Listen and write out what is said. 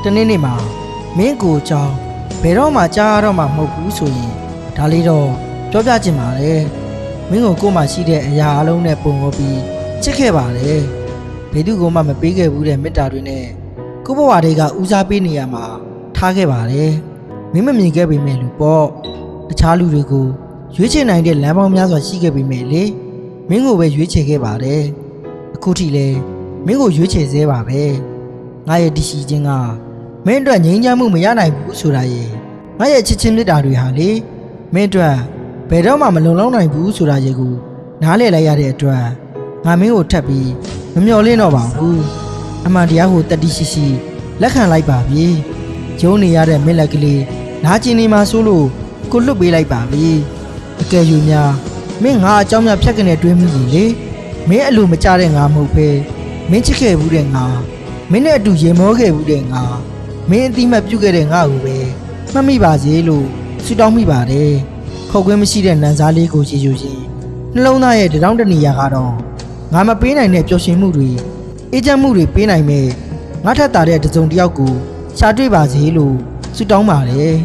တနေ့နေ့မှာမင်းကိုအကြောင်းဘယ်တော့မှကြားရတော့မှမဟုတ်ဘူးဆိုရင်ဒါလေးတော့ပြောပြချင်ပါတယ်မင်းကိုကိုယ်မှရှိတဲ့အရာအလုံးနဲ့ပုံဖော်ပြီးချစ်ခဲ့ပါတယ်ဘယ်သူကမှမပေးခဲ့ဘူးတဲ့မေတ္တာတွေနဲ့ကိုယ့်ဘဝတွေကဦးစားပေးနေရမှာထားခဲ့ပါတယ်မင်းမမြင်ခဲ့ပေမဲ့လူပေါ့တခြားလူတွေကိုရွေးချယ်နိုင်တဲ့လမ်းပေါင်းများစွာရှိခဲ့ပေမဲ့လေမင်းကိုပဲရွေးချယ်ခဲ့ပါတယ်အခုထိလည်းမင်းကိုရွေးချယ်သေးပါပဲငါရဲ့တရှိချင်းကမင်းအတွက်ငြိမ်းချမ်းမှုမရနိုင်ဘူးဆိုတာရေငါရဲ့ချစ်ချင်းမြတ်တာတွေဟာလေမင်းအတွက်ဘယ်တော့မှမလုံလောက်နိုင်ဘူးဆိုတာရေကိုနားလည်လိုက်ရတဲ့အတွက်ငါမင်းကိုထပ်ပြီးမမျှော်လင့်တော့ပါဘူးအမှန်တရားကိုတတိရှိရှိလက်ခံလိုက်ပါပြီဂျုံနေရတဲ့မင်းလက်ကလေးနာကျင်နေမှာဆိုလို့ကိုလွတ်ပေးလိုက်ပါပြီအကယ်၍များမင်းငါအကြောင်းများဖြတ်ကနေတွေးမိရင်လေမင်းအလိုမကျတဲ့ငါမဟုတ်ပဲမင်းချစ်ခဲ့ဘူးတဲ့ငါမင်းနဲ့အတူရေမောခဲ့ဘူးတဲ့ငါမင်းအတိမတ်ပြုတ်ခဲ့တဲ့ငါကိုပဲမှတ်မိပါစေလို့ဆုတောင်းမိပါတယ်ခေါက်ခွင်းမရှိတဲ့နန်းစားလေးကိုရည်ရွယ်ခြင်းနှလုံးသားရဲ့တောင်းတနေရကတော့ငါမပေးနိုင်တဲ့ပျော်ရွှင်မှုတွေအေးချမ်းမှုတွေပေးနိုင်မဲ့ငါထက်တာတဲ့တစုံတစ်ယောက်ကိုရှာတွေ့ပါစေလို့ဆုတောင်းပါတယ်